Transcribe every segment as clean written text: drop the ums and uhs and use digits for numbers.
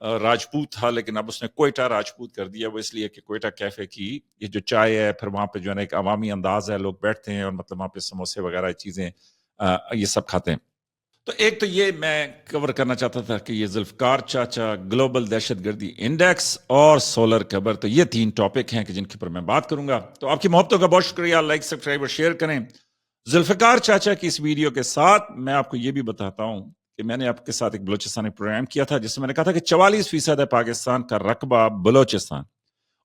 راجپوت تھا لیکن اب اس نے کوئٹہ راجپوت کر دیا. وہ اس لیے کہ کوئٹہ کیفے کی یہ جو چائے ہے، پھر وہاں پہ جو ہے نا ایک عوامی انداز ہے، لوگ بیٹھتے ہیں اور مطلب وہاں پہ سموسے وغیرہ چیزیں یہ سب کھاتے ہیں. تو ایک تو یہ میں کور کرنا چاہتا تھا کہ یہ ذوالفقار چاچا، گلوبل دہشت گردی انڈیکس اور سولر قبر، تو یہ 3 ٹاپک ہیں کہ جن کے اوپر میں بات کروں گا. تو آپ کی محبتوں کا بہت شکریہ. لائک، سبسکرائب اور شیئر کریں. ذوالفقار چاچا کی اس ویڈیو کے ساتھ میں آپ کو یہ بھی بتاتا ہوں کہ میں نے آپ کے ساتھ ایک بلوچستانی پروگرام کیا تھا جس میں نے کہا تھا کہ 44% ہے پاکستان کا رقبہ بلوچستان،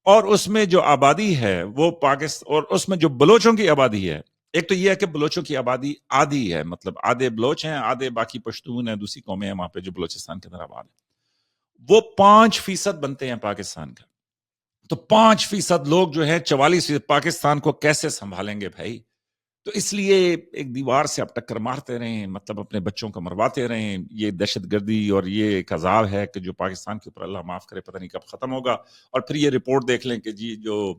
اور اس میں جو آبادی ہے وہ پاکستان، اور اس میں جو بلوچوں کی آبادی ہے، ایک تو یہ ہے کہ بلوچوں کی آبادی آدھی ہے، مطلب آدھے بلوچ ہیں، آدھے باقی پشتون ہیں، دوسری قومیں ہیں وہاں پہ جو بلوچستان کے اندر آباد ہیں. وہ 5% بنتے ہیں پاکستان کا. تو 5% لوگ جو ہے 44% پاکستان کو کیسے سنبھالیں گے بھائی؟ تو اس لیے ایک دیوار سے آپ ٹکر مارتے رہیں، مطلب اپنے بچوں کو مرواتے رہیں. یہ دہشت گردی اور یہ ایک عذاب ہے کہ جو پاکستان کے اوپر اللہ معاف کرے پتہ نہیں کب ختم ہوگا. اور پھر یہ رپورٹ دیکھ لیں کہ جی جو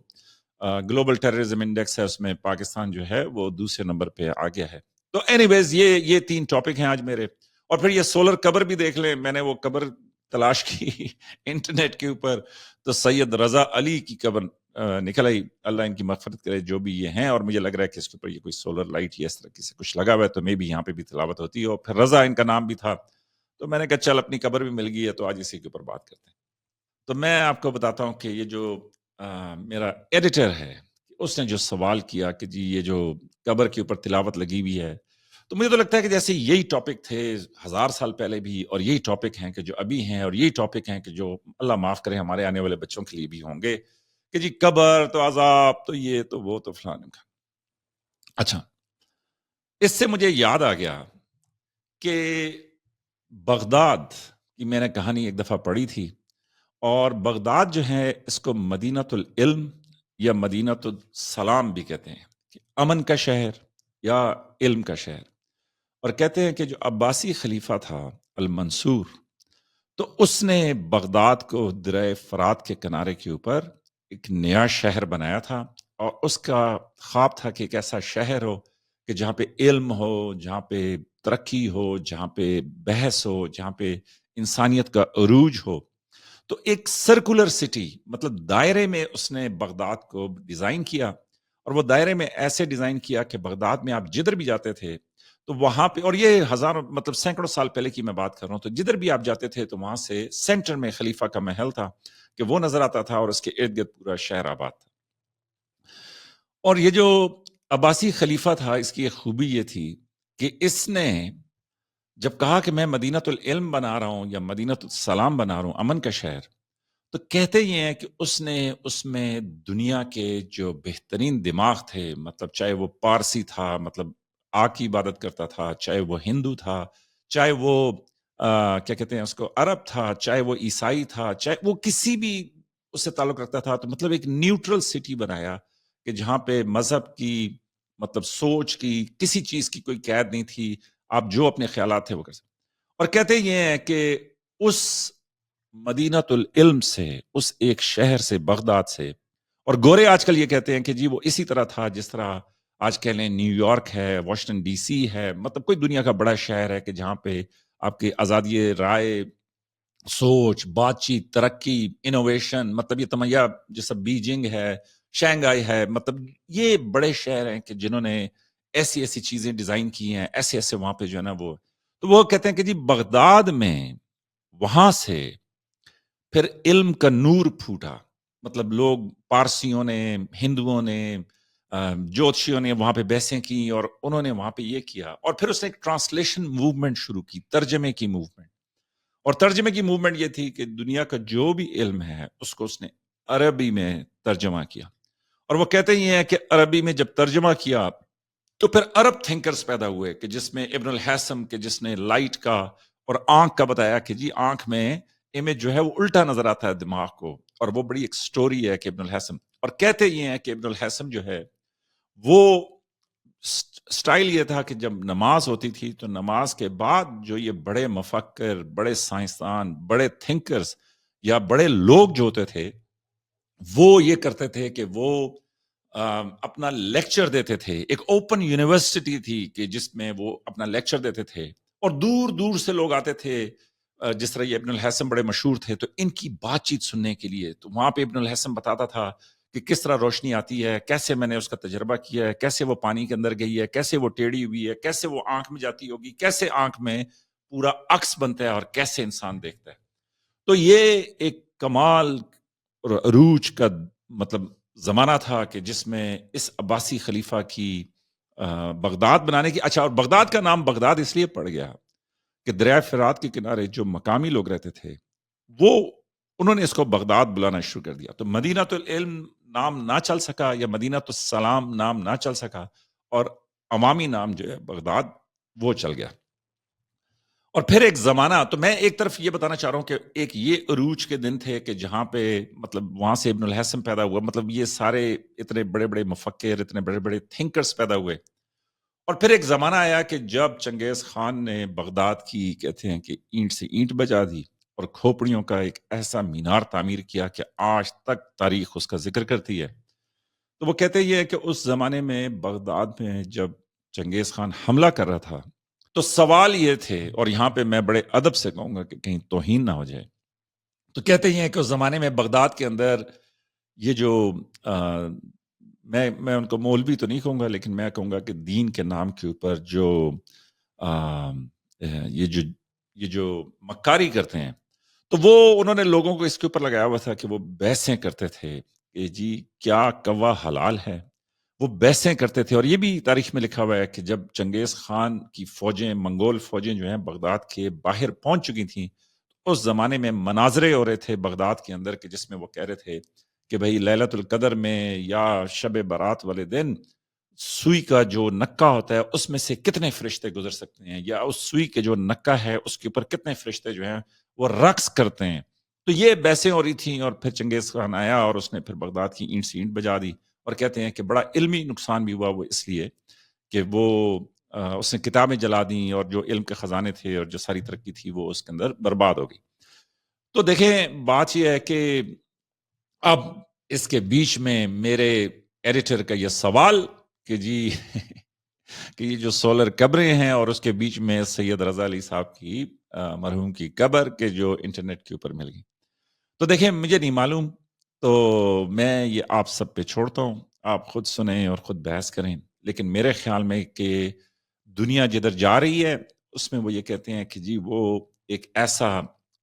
گلوبل ٹیررزم انڈیکس ہے اس میں پاکستان جو ہے وہ دوسرے نمبر پہ آ گیا ہے. تو اینی ویز یہ 3 ٹاپک ہیں آج میرے. اور پھر یہ سولر قبر بھی دیکھ لیں. میں نے وہ قبر تلاش کی انٹرنیٹ کے اوپر، تو سید رضا علی کی قبر نکل آئی. اللہ ان کی مغفرت کرے جو بھی یہ ہیں. اور مجھے لگ رہا ہے کہ اس کے اوپر یہ کوئی سولر لائٹ یا اس طرح سے کچھ لگا ہوا ہے، تو میں بھی یہاں پہ بھی تلاوت ہوتی ہے. اور پھر رضا ان کا نام بھی تھا، تو میں نے کہا چل اپنی قبر بھی مل گئی ہے تو آج اسی کے اوپر بات کرتے ہیں. تو میں آپ کو بتاتا ہوں کہ یہ جو میرا ایڈیٹر ہے اس نے جو سوال کیا کہ جی یہ جو قبر کے اوپر تلاوت لگی ہوئی ہے، تو مجھے تو لگتا ہے کہ جیسے یہی ٹاپک تھے 1000 سال پہلے بھی، اور یہی ٹاپک ہیں کہ جو ابھی ہیں، اور یہی ٹاپک ہیں کہ جو اللہ معاف کرے ہمارے آنے والے بچوں کے لیے بھی ہوں گے کہ جی قبر تو عذاب تو یہ تو وہ تو فلاں کا. اچھا، اس سے مجھے یاد آ گیا کہ بغداد کی میں نے کہانی ایک دفعہ پڑھی تھی، اور بغداد جو ہے اس کو مدینۃ العلم یا مدینۃ السلام بھی کہتے ہیں، کہ امن کا شہر یا علم کا شہر. اور کہتے ہیں کہ جو عباسی خلیفہ تھا المنصور، تو اس نے بغداد کو دریا فرات کے کنارے کے اوپر ایک نیا شہر بنایا تھا. اور اس کا خواب تھا کہ ایک ایسا شہر ہو کہ جہاں پہ علم ہو، جہاں پہ ترقی ہو، جہاں پہ بحث ہو، جہاں پہ انسانیت کا عروج ہو. تو ایک سرکولر سٹی، مطلب دائرے میں اس نے بغداد کو ڈیزائن کیا. اور وہ دائرے میں ایسے ڈیزائن کیا کہ بغداد میں آپ جدھر بھی جاتے تھے تو وہاں پہ، اور یہ ہزاروں مطلب سینکڑوں سال پہلے کی میں بات کر رہا ہوں، تو جدھر بھی آپ جاتے تھے تو وہاں سے سینٹر میں خلیفہ کا محل تھا کہ وہ نظر آتا تھا، اور اس کے ارد گرد پورا شہر آباد تھا. اور یہ جو عباسی خلیفہ تھا اس کی ایک خوبی یہ تھی کہ اس نے جب کہا کہ میں مدینۃ العلم بنا رہا ہوں یا مدینۃ السلام بنا رہا ہوں، امن کا شہر، تو کہتے یہ ہیں کہ اس نے اس میں دنیا کے جو بہترین دماغ تھے، مطلب چاہے وہ پارسی تھا، مطلب آگ کی عبادت کرتا تھا، چاہے وہ ہندو تھا، چاہے وہ کیا کہتے ہیں اس کو عرب تھا، چاہے وہ عیسائی تھا، چاہے وہ کسی بھی اس سے تعلق رکھتا تھا، تو مطلب ایک نیوٹرل سٹی بنایا کہ جہاں پہ مذہب کی، مطلب سوچ کی، کسی چیز کی کوئی قید نہیں تھی. آپ جو اپنے خیالات تھے وہ کر سکتے. اور کہتے یہ ہیں کہ اس مدینۃ العلم سے، اس ایک شہر سے، بغداد سے، اور گورے آج کل یہ کہتے ہیں کہ جی وہ اسی طرح تھا جس طرح آج کہہ لیں نیو یارک ہے، واشنگٹن ڈی سی ہے، مطلب کوئی دنیا کا بڑا شہر ہے کہ جہاں پہ آپ کی آزادی رائے، سوچ، بات چیت، ترقی، انوویشن، مطلب یہ تمیا جیسا بیجنگ ہے، شنگھائی ہے، مطلب یہ بڑے شہر ہیں کہ جنہوں نے ایسی ایسی چیزیں ڈیزائن کی ہیں، ایسے ایسے وہاں پہ جو ہے نا وہ. تو وہ کہتے ہیں کہ جی بغداد میں وہاں سے پھر علم کا نور پھوٹا. مطلب لوگ، پارسیوں نے، ہندوؤں نے، جوتشیوں نے وہاں پہ بحثیں کی، اور انہوں نے وہاں پہ یہ کیا. اور پھر اس نے ایک ٹرانسلیشن موومنٹ شروع کی، ترجمے کی موومنٹ. اور ترجمے کی موومنٹ یہ تھی کہ دنیا کا جو بھی علم ہے اس کو اس نے عربی میں ترجمہ کیا. اور وہ کہتے ہی ہیں کہ عربی میں جب ترجمہ کیا تو پھر عرب تھنکرز پیدا ہوئے کہ جس میں ابن الحیثم کے، جس نے لائٹ کا اور آنکھ کا بتایا کہ جی آنکھ میں امیج جو ہے وہ الٹا نظر آتا ہے دماغ کو. اور وہ بڑی ایک سٹوری ہے کہ ابن الحیثم، اور کہتے یہ ہیں کہ ابن الحیثم جو ہے وہ سٹائل یہ تھا کہ جب نماز ہوتی تھی تو نماز کے بعد جو یہ بڑے مفکر، بڑے سائنسدان، بڑے تھنکرز یا بڑے لوگ جو ہوتے تھے وہ یہ کرتے تھے کہ وہ اپنا لیکچر دیتے تھے. ایک اوپن یونیورسٹی تھی کہ جس میں وہ اپنا لیکچر دیتے تھے، اور دور دور سے لوگ آتے تھے جس طرح یہ ابن الحسن بڑے مشہور تھے، تو ان کی بات چیت سننے کے لیے تو وہاں پہ ابن الحسن بتاتا تھا کہ کس طرح روشنی آتی ہے، کیسے میں نے اس کا تجربہ کیا ہے، کیسے وہ پانی کے اندر گئی ہے، کیسے وہ ٹیڑھی ہوئی ہے، کیسے وہ آنکھ میں جاتی ہوگی، کیسے آنکھ میں پورا عکس بنتا ہے اور کیسے انسان دیکھتا ہے. تو یہ ایک کمال اور عروج کا مطلب زمانہ تھا کہ جس میں اس عباسی خلیفہ کی بغداد بنانے کی. اچھا، اور بغداد کا نام بغداد اس لیے پڑ گیا کہ دریائے فرات کے کنارے جو مقامی لوگ رہتے تھے وہ انہوں نے اس کو بغداد بلانا شروع کر دیا. تو مدینہ العلم نام نہ چل سکا یا مدینہ السلام نام نہ چل سکا، اور عوامی نام جو ہے بغداد وہ چل گیا. اور پھر ایک زمانہ، تو میں ایک طرف یہ بتانا چاہ رہا ہوں کہ ایک یہ عروج کے دن تھے کہ جہاں پہ مطلب وہاں سے ابن الحسن پیدا ہوا، مطلب یہ سارے اتنے بڑے بڑے مفکر، اتنے بڑے بڑے تھنکرز پیدا ہوئے. اور پھر ایک زمانہ آیا کہ جب چنگیز خان نے بغداد کی کہتے ہیں کہ اینٹ سے اینٹ بجا دی اور کھوپڑیوں کا ایک ایسا مینار تعمیر کیا کہ آج تک تاریخ اس کا ذکر کرتی ہے. تو وہ کہتے یہ ہے کہ اس زمانے میں بغداد میں جب چنگیز خان حملہ کر رہا تھا تو سوال یہ تھے، اور یہاں پہ میں بڑے ادب سے کہوں گا کہ کہیں توہین نہ ہو جائے، تو کہتے ہیں کہ اس زمانے میں بغداد کے اندر یہ جو میں ان کو مولوی تو نہیں کہوں گا، لیکن میں کہوں گا کہ دین کے نام کے اوپر جو یہ جو مکاری کرتے ہیں، تو وہ انہوں نے لوگوں کو اس کے اوپر لگایا ہوا تھا کہ وہ بحثیں کرتے تھے کہ جی کیا کوا حلال ہے. وہ بحثیں کرتے تھے. اور یہ بھی تاریخ میں لکھا ہوا ہے کہ جب چنگیز خان کی فوجیں، منگول فوجیں جو ہیں بغداد کے باہر پہنچ چکی تھیں، اس زمانے میں مناظرے ہو رہے تھے بغداد کے اندر کہ جس میں وہ کہہ رہے تھے کہ بھئی لیلۃ القدر میں یا شب برات والے دن سوئی کا جو نکا ہوتا ہے اس میں سے کتنے فرشتے گزر سکتے ہیں، یا اس سوئی کے جو نکا ہے اس کے اوپر کتنے فرشتے جو ہیں وہ رقص کرتے ہیں. تو یہ بحثیں ہو رہی تھیں. اور پھر چنگیز خان آیا اور اس نے پھر بغداد کی اینٹ سے اینٹ بجا دی. اور کہتے ہیں کہ بڑا علمی نقصان بھی ہوا وہ اس لیے کہ وہ اس نے کتابیں جلا دیں اور جو علم کے خزانے تھے اور جو ساری ترقی تھی وہ اس کے اندر برباد ہو گئی. تو دیکھیں بات یہ ہے کہ اب اس کے بیچ میں میرے ایڈیٹر کا یہ سوال کہ جی کہ یہ جو سولر قبریں ہیں اور اس کے بیچ میں سید رضا علی صاحب کی مرحوم کی قبر کے جو انٹرنیٹ کے اوپر مل گئی. تو دیکھیں مجھے نہیں معلوم، تو میں یہ آپ سب پہ چھوڑتا ہوں، آپ خود سنیں اور خود بحث کریں. لیکن میرے خیال میں کہ دنیا جدھر جا رہی ہے اس میں وہ یہ کہتے ہیں کہ جی وہ ایک ایسا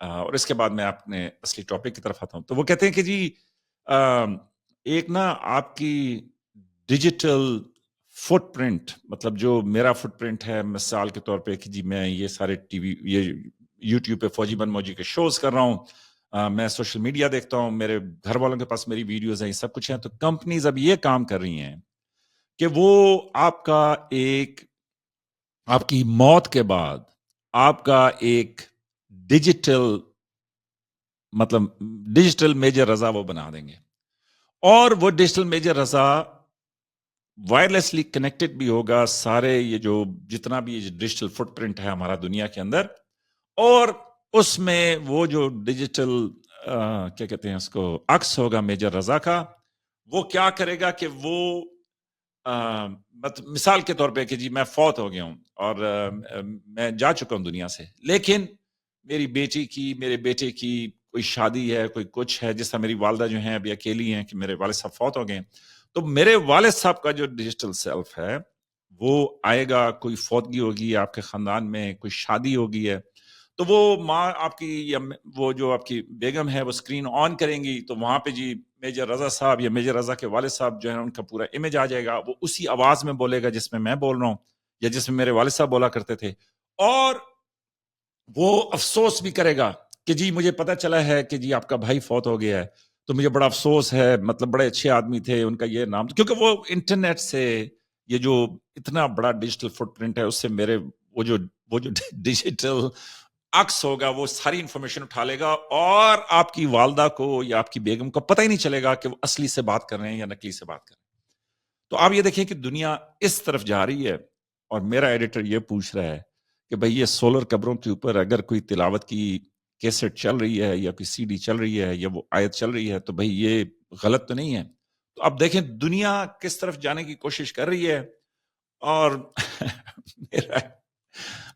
اور اس کے بعد میں اپنے اصلی ٹاپک کی طرف آتا ہوں. تو وہ کہتے ہیں کہ جی ایک نا آپ کی ڈیجیٹل فٹ پرنٹ، مطلب جو میرا فٹ پرنٹ ہے مثال کے طور پہ کہ جی میں یہ سارے ٹی وی، یہ یوٹیوب پہ فوجی بن موجی کے شوز کر رہا ہوں، میں سوشل میڈیا دیکھتا ہوں، میرے گھر والوں کے پاس میری ویڈیوز ہیں، یہ سب کچھ ہیں. تو کمپنیز اب یہ کام کر رہی ہیں کہ وہ آپ کا ایک، آپ کی موت کے بعد آپ کا ایک ڈیجیٹل، مطلب ڈیجیٹل میجر رضا وہ بنا دیں گے. اور وہ ڈیجیٹل میجر رضا وائرلیسلی کنیکٹڈ بھی ہوگا سارے یہ جو جتنا بھی ڈیجیٹل فٹ پرنٹ ہے ہمارا دنیا کے اندر. اور اس میں وہ جو ڈیجیٹل کیا کہتے ہیں اس کو عکس ہوگا میجر رضا کا، وہ کیا کرے گا کہ وہ مثال کے طور پہ کہ جی میں فوت ہو گیا ہوں اور میں جا چکا ہوں دنیا سے، لیکن میری بیٹی کی، میرے بیٹے کی کوئی شادی ہے، کوئی کچھ ہے، جس طرح میری والدہ جو ہیں ابھی اکیلی ہیں کہ میرے والد صاحب فوت ہو گئے ہیں. تو میرے والد صاحب کا جو ڈیجیٹل سیلف ہے وہ آئے گا، کوئی فوتگی ہوگی آپ کے خاندان میں، کوئی شادی ہوگی ہے، تو وہ ماں آپ کی یا وہ جو آپ کی بیگم ہے وہ سکرین آن کریں گی تو وہاں پہ جی میجر رضا صاحب یا میجر رضا کے والد صاحب جو ہیں ان کا پورا امیج آ جائے گا. وہ اسی آواز میں بولے گا جس میں بول رہا ہوں یا جس میں میرے والد صاحب بولا کرتے تھے. اور وہ افسوس بھی کرے گا کہ جی مجھے پتا چلا ہے کہ جی آپ کا بھائی فوت ہو گیا ہے، تو مجھے بڑا افسوس ہے، مطلب بڑے اچھے آدمی تھے، ان کا یہ نام، کیونکہ وہ انٹرنیٹ سے یہ جو اتنا بڑا ڈیجیٹل فٹ پرنٹ ہے اس سے میرے وہ جو ڈیجیٹل عکس ہوگا وہ ساری انفارمیشن اٹھا لے گا اور آپ کی والدہ کو یا آپ کی بیگم کو پتہ ہی نہیں چلے گا کہ وہ اصلی سے بات کر رہے ہیں یا نکلی سے بات کر رہے ہیں. تو آپ یہ دیکھیں کہ دنیا اس طرف جا رہی ہے. اور میرا ایڈیٹر یہ پوچھ رہا ہے کہ بھئی یہ سولر قبروں کے اوپر اگر کوئی تلاوت کی کیسٹ چل رہی ہے یا کوئی سی ڈی چل رہی ہے یا وہ آیت چل رہی ہے تو بھئی یہ غلط تو نہیں ہے. تو اب دیکھیں دنیا کس طرف جانے کی کوشش کر رہی ہے. اور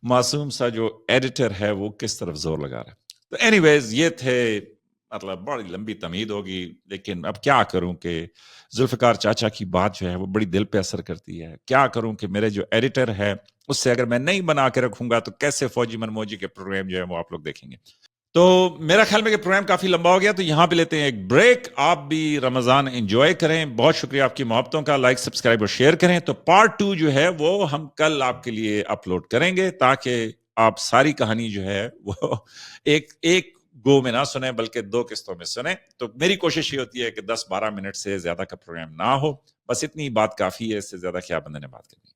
معصوم سا جو ایڈیٹر ہے وہ کس طرف زور لگا رہا ہے. تو اینی ویز یہ تھے، مطلب بڑی لمبی تمہید ہوگی، لیکن اب کیا کروں کہ ذوالفقار چاچا کی بات جو ہے وہ بڑی دل پہ اثر کرتی ہے. کیا کروں کہ میرے جو ایڈیٹر ہے اس سے اگر میں نہیں بنا کے رکھوں گا تو کیسے فوجی منموجی کے پروگرام جو ہے وہ آپ لوگ دیکھیں گے. تو میرا خیال میں کہ پروگرام کافی لمبا ہو گیا، تو یہاں پہ لیتے ہیں ایک بریک. آپ بھی رمضان انجوائے کریں. بہت شکریہ آپ کی محبتوں کا. لائک، سبسکرائب اور شیئر کریں. تو پارٹ 2 جو ہے وہ ہم کل آپ کے لیے اپلوڈ کریں گے، تاکہ آپ ساری کہانی جو ہے وہ ایک گو میں نہ سنیں بلکہ 2 قسطوں میں سنیں. تو میری کوشش یہ ہوتی ہے کہ 10-12 منٹ سے زیادہ کا پروگرام نہ ہو. بس اتنی بات کافی ہے، اس سے زیادہ کیا بندے نے بات کرنی.